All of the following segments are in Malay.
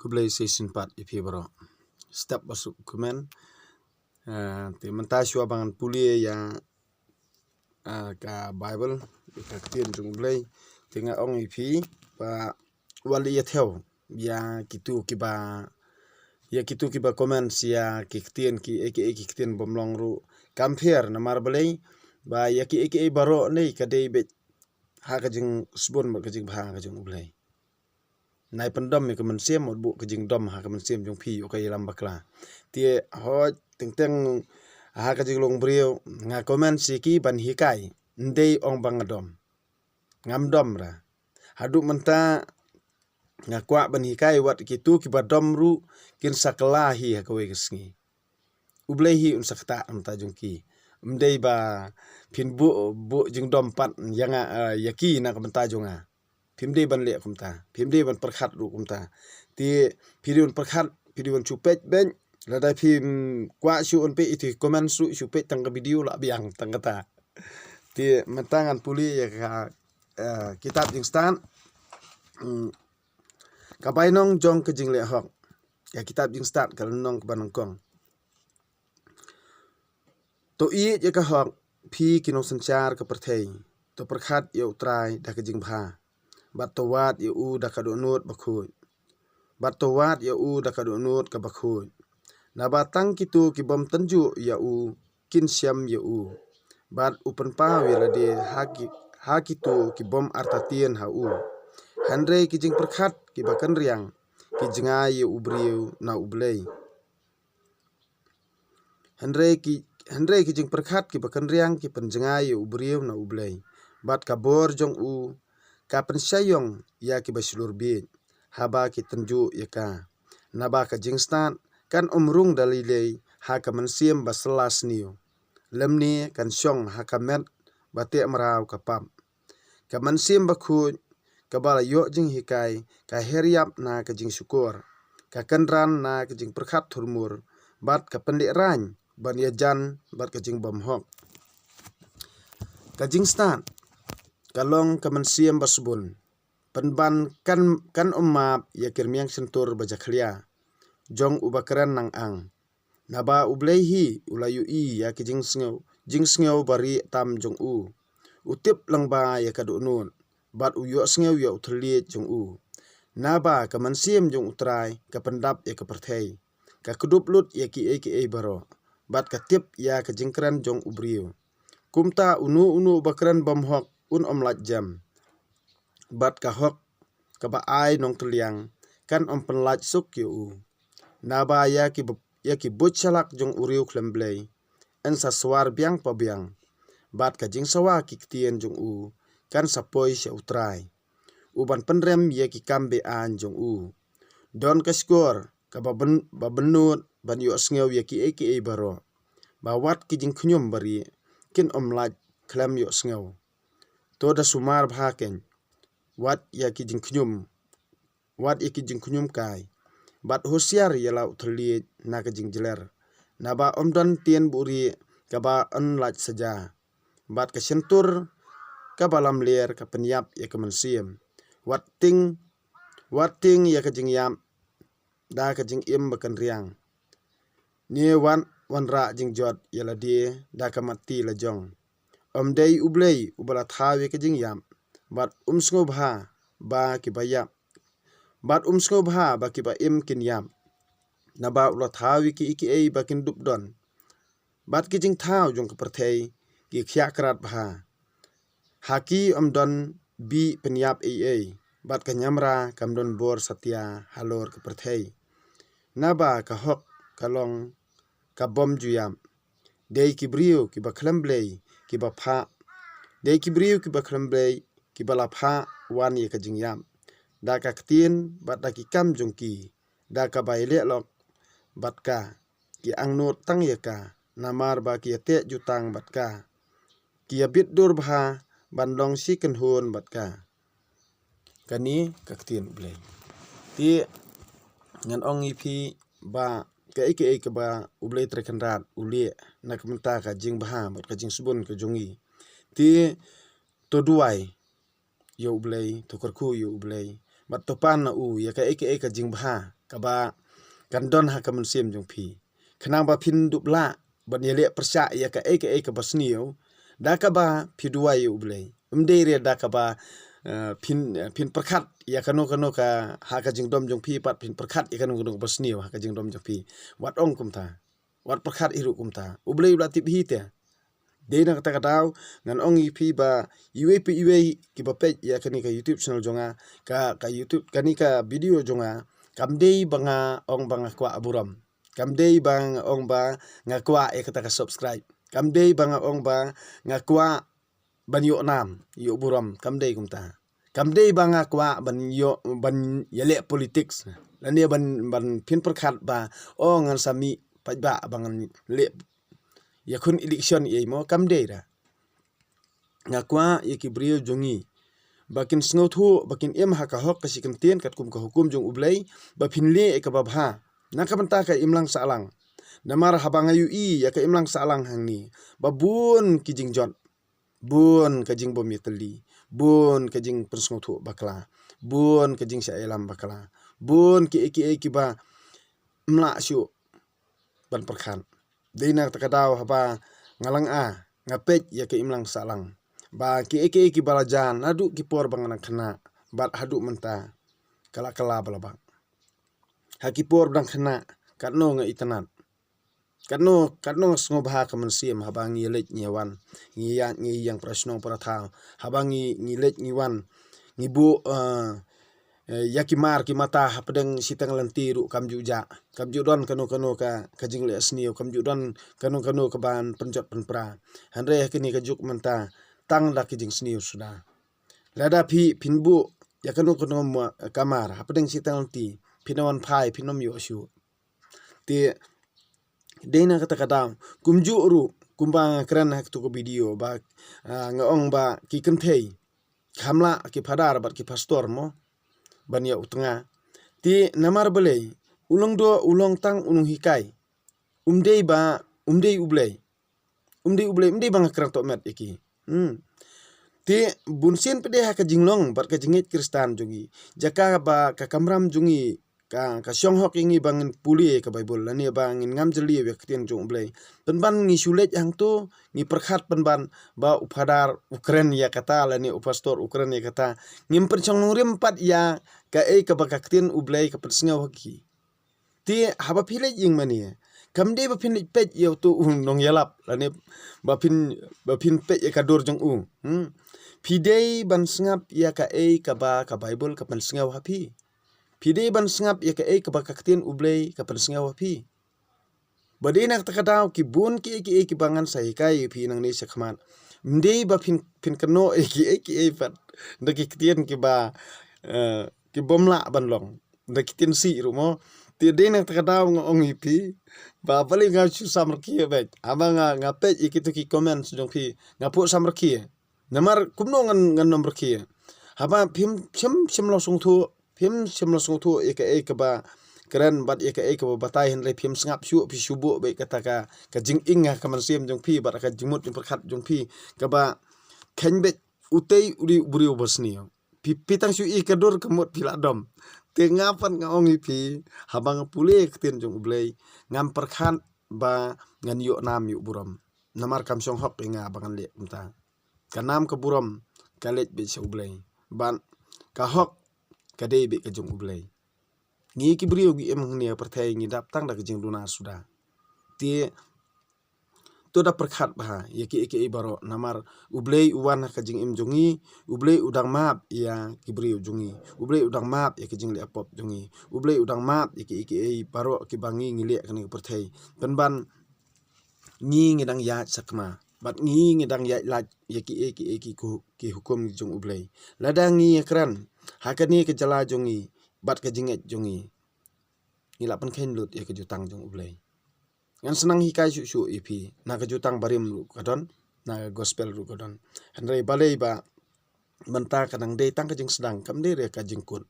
Kublai season 4 ipi bro. Step masuk komen. Ti mentah syua bangan puli ya ka Bible ka tien jung blai tinga ong ipi pa wali ya theo ya kitu kiba komen sia kiktien ki eke kiktien bomlong ru compare na marbalai ba ya ki eke baro nei kadai bet ha ka jing sbon ba ka jing bha ka jung blai nai pendom mi kemen sim bu ke jing dom ha kemen sim jong pi okay lam bakla tie ho teng ha ka jing long brio nga komen si ki ban hikai ndei ong bang dom ngam dom ra hadu menta nga kwa ban hikai wat kitu ki badom ru kin sakla hi ha ka we kesngi ublei hi un sakta mta jong ki mdei ba pin bu jing dom pat yang yaki na kementa jonga pimde ban le kumta pimde ban perkhat ru kumta ti piriun perkhat piriun chupet ben lada pim kwa shu on pe itu komen su chupet tang video la biang tang kata ti mentangan puli ya ka kitab jing stan kabainong jong ke jing le hok ya kitab jing stan kalnong ke banong kong to i ya ka hok phi kinong sanchar ke perthei to perkhat ya utrai da ke jing bha batowat ya u da kadonot bakhuj batowat ya u da kadonot ka bakhuj na batang kitu ki bom tanju ya u kin syam ya u bat upan pa wela de ha kitu ki bom artatien ha u handre ki jing perkhat ki bakan riang ki jinga ya u briu na ublei handre ki jing perkhat ki bakan riang ki penjenga ya u briu na ublei bat kabor jong u kapan sayong ya ki basilur bit haba ki tenju ya ka naba ka jingstan kan umrung dalilei ha ka mensim baselas niu lemni kan syong ha ka met bate merau ka pam ka mensim bakhuj ka bala yo jing hikai ka heriap na ka jing syukur ka kenran na ka jing perkhat thurmur bat ka pendik rany ban ya jan bat ka jing bom hok ka jingstan kalong kemensiam basbun penban kan umap ya kirmiang sentur bajaklia jong ubakran nang ang naba ublehi ulayu i ya ki jing sngew bari tam jong u utip langba ya kadunun bat uyo sngew ya uthliet jong u naba kemensiam jong utrai ka pendap ya ka perthei ka kuduplut ya ki eke baro bat ka tip ya ka jingkran jong ubriu kumta unu bakran bom hok un omlat jam bat ka hok ka ba ai nong teliang kan om penlaj suk yu naba ya ki butchalak jong uriu klemblei en sa swar biang pa biang bat ka jing sawa ki ktien jong u kan sapoi se utrai uban penrem ya ki kambe an jong u don ka skor ka ba benut ban yu sngew ya ki eke baro ba wat ki jing khnyum bari kin omlaj klem yu sngew to da sumar bhaken wat ya ki jing khnyum kai bat hosiar ya lau thliet na ka jing jeler na ba omdan tien buri ka ba onlaj saja bat ka sentur ka balam ler ka penyap ya ka mensim wat ting ya ka jing yam da ka jing im bakan riang ni wan ra jing jot ya la die da ka mati la jong omdei ublei ubala thawe ka jing yam bat umsngo bha ba ki bayap bat umsngo bha ba ki ba im kin yam na ba ula thawi ki iki ba kin dupdon bat ki jing thaw jong ka perthei ki khya krat bha haki omdon bi penyap bat ka nyamra kamdon bor satya halor ka perthei na ba ka hok kalong ka bom juyam dei ki brio ki ba klemblei ki ba pha dei ki brio ki ba klemblei ki bala pha wan ye ka jing yam da ka ktien bat da ki kam jong ki da ka baile lok bat ka ki angnot tang ye ka namar ba ki te jutang bat ka ki abit dur bha bandong si ken hon bat ka kani ka ktien ble ti ngan ong ipi ba ka eke ba ublei trekenrat ule na kementa ka jing bha bat ka jing subun ka jongi ti to duai yo ublei to korku yo ublei bat topan na ya ka eke jing bha ka ba kan don ha ka mensim jong pi kenang ba phin dup la ban yele persya ya ka eke basnio da ka ba phi duai ublei re da ka ba phin perkhat ya kano ka ha ka jing dom jong pi pat phin perkhat ya kano basnio ha ka jing dom jong pi wat ong kum ta wat perkhat iru kum ta ublei la tip hi te de na kata katau ngan ong ip ba iwe ki ba page ya kani ka YouTube channel jonga ka YouTube kani ka video jonga kamdei banga ong banga kwa aburam kamdei bang ong ba ngakwa e kata ka subscribe kamdei banga ong ba ngakwa ban yo nam yo buram kamdei kumta kamdei banga kwa ban yale politics lania ban pin perkhat ba ong ngan sami pajba bangan le yakun election ye mo kamdei ra ngakwa ye ki brio jongi bakin snothu bakin em ha ka hok ka sikem tien kat kum ka hukum jong ublei ba phinle e ka ba bha na ka banta ka imlang salang namar habang ayu ya ka imlang salang hangni ba bun ki jing jon bun ka jing bom yetli bun ka jing persnothu bakla bun ka jing sha elam bakla bun ki ba mla syu ban perkhan deina takadaw haba ngalang ngapet ya ke imlang salang ba ki ki balajan adu ki por bangana khana bat hadu menta kala balabang haki por bang khana katno nga itanat katno sngo bha ka mansim haba ngi lech nyewan ngi yang prasno paratha haba ngi lech ngiwan ngi bu yakimar ki mata pedeng sitang lentiru kamju don kano ka jingle asnio kamju don kano ka ban penjot penpra hanre kini ka juk menta tang da ki jing snio sudah lada pinbu ya kano kamar pedeng sitang lenti pinawan phai pinom yo shu ti deina kata kadang kumju ru kumbang kran hak tu ko video ba ngaong ba ki kemthei khamla ki phadar bat ki pastor mo bania utenga ti namar belei ulong tang ulung hikai umdei ublei bang kerang to met iki ti bunsin pede ha ka jinglong bar ka jingit kristan jungi jaka ba ka kamram jungi ka syong hok ingi bangin puli ka bible lani bangin ngam jeli we ktian jong ublei penban ngi sulet yang tu ngi perkhat penban ba uphadar ukren ya kata lani upastor ukren ya kata ngim perchong nurim pat ya ka ka bakaktin ublei ka persngau haki ti haba phile jing mani kamde ba phin pet yo tu nong yalap lani ba phin pet ya ka dor jong pidei ban sngap ya ka ba ka bible ka persngau hapi pidei ban sngap ya ka ka bakaktin ublei ka persngau hapi badina takadaw ki bun ki bangan sai kai phi nang ni sakhman mdei ba phin kano ki pat ndaki ktian ki ba ki bomla banlong ndaki tin si rumo ti dena takadaw ngong ipi ba paling nga chu samrki bet amanga ngapet ikitu ki comments jong phi ngapu samrki namar kumno ngan nomor ki haba phim lo sung thu ka ba keren bat ka ba batai hen le phim sngap shu phi shubu be kata ka jing inga ka mansim jong phi bar ka jimut jong perkhat jong phi ka ba khenbet utei buri bosnio pitang shu ka dor kemut pila dom tengapan ngaong ipi habang pule ktin jong ublei ngam perkhat ba ngan yo nam yu buram namar kam song hok inga bangan le umta kanam ka buram kalet be ublei ban ka hok kadei be ka jong ublei ngi ki brio gi em ngnia perthai ngi dap tang da jing duna sudah ti to da perkhat bah ya ki baro namar ublei uwan ka jing em jongi ublei udang map ya ki brio jongi ublei udang map ya ki jing le pop jongi ublei udang map ya ki baro ki bangi ngi le kan perthai penban ngi dang ya sakma bat ngi dang ya la ya ki hukum jong ublei ladang ngi kran hakani ke jala jongi bat ka jinget jongi ngila pen khen lut ya ke jutang jong ublei ngan senang hikai su ipi na ke jutang barim lu kadon na gospel lu kadon handai balei ba banta kadang dei tang ke jing sedang kam dei re ka jingkun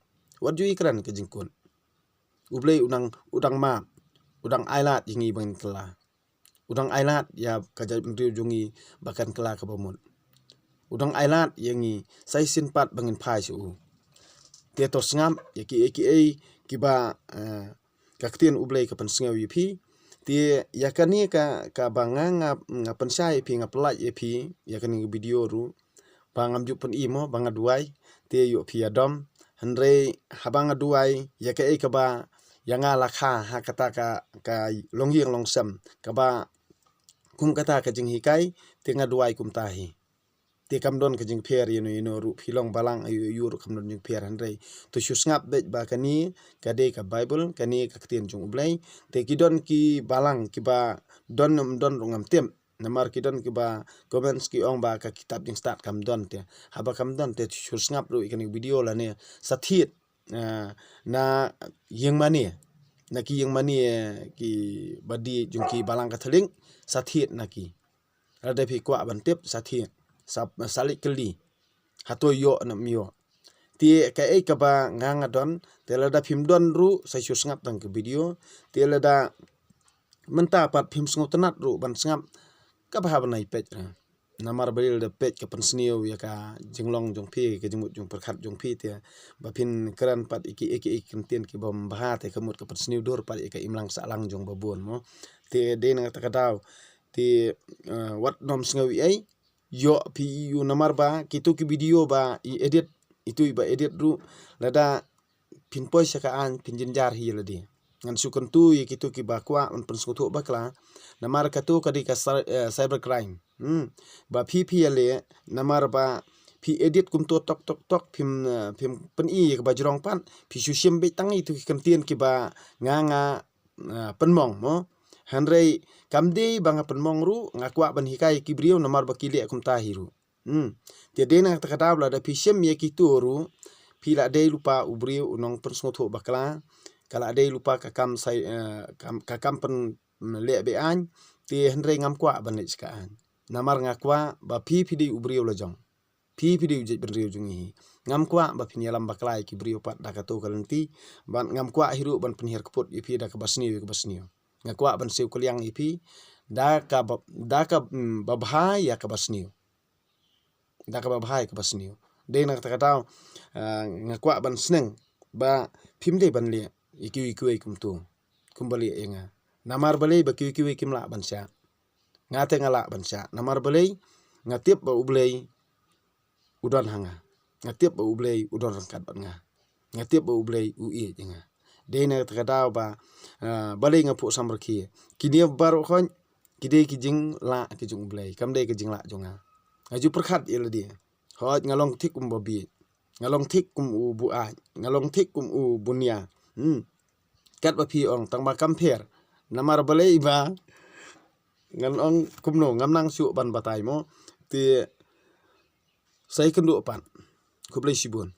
wat ju ikran ke jingkun ublei udang ma udang ailat yingi bangin kela udang ailat ya ka jadriu jongi bakan kela ka bomut udang ailat yangi sai sin pat bangin phai su Te to sngam ya ki aka ki ba kaktian ublay ka pensngaw yipi ti yakani ka banga nga pensai pi nga pelaj yipi yakani video ru bangam jupen imo banga duai te yo pi adom henre habanga duai yaka ka ba yanga lakha ha kata ka longyeng longsam ka ba kum kata ka jing hikai te nga duai kum tahi te kamdon ka jing pher ino ru philong balang ayu yu ru kamdon jing pher henre to susngap bet ba kani kade ka bible kani ka ktien jung ublay te kidon ki balang ki ba don rungam tem namar kidon ki ba comments ki ong ba ka kitab jing start kamdon te haba kamdon te susngap ru ikani video la ne sathit na yeng mani na ki yeng mani ki badi jung ki balang ka theling sathit na ki rada phi kwa ban tip sathit salik keli hato yo na mio ti ka ka ba nganga don te lada phim don ru sai su ngap tang ke video te lada menta pat phim sngo tenat ru ban ngap ka ba ban nai pet namar baril de pet ka pensniu ya ka jinglong jong phi ke jimut jong perkhat jong phi te ba phin kran pat iki kentien ki bom bah te kemut ka pensniu dor pat ka imlang salang jong babon mo te de na ta kadaw ti wat nom sngawi ai yo pi yu namar ba kitu ki video ba i edit itu iba edit ru lada pin poi sakaan pin jinjar hi ladi ngan sukun tu ye kitu ki ba kwa un penskutu bakla namar katu kadi ka cyber crime ba phi le namar ba phi edit kum to tok phim pen i ka ba jrong pan phi susim be tang itu ki kentien ki ba nga penmong mo hanrei kamde banga penmong ru ngakwa ban hikai kibrio namar bakili akum tahiru tiade na takadabla da pisem ye kituru pila de lupa ubrio unong persngotho bakla kala de lupa kakam sai kakam pen le be an ti hanrei ngam kwa ban iskaan namar ngakwa ba phi di ubrio lojong phi di uje benrio jungi ngam kwa ba pinyalam baklai kibrio pat dakato kalenti ban ngam kwa hiru ban penhir keput ipi da kabasni ngakwa ban siu kuliang ipi da ka babhai ya kabasniu da ka babhai kabasniu de na kata ngakwa ban sneng ba phim de ban le ikiwi kumtu kumbali enga namar balei ba kiwi kimla ban sya ngate ngala ban sya namar balei ngatip ba ublei udon hanga ngatip ba ublei udon rangkat ban nga ngatip ba ublei ui enga de na kata ba balei ngapu samrki kini baru khon kide kijing la kijung ublei kamde kijing la jonga aju perkhat iladi hot ngalong thik babi ngalong thik u buai ngalong thik u bunia kat ba phi ong tang ba kamper namar balei ba ngalong kumno ngamnang su ban batai mo ti sai kendu pan kublei sibun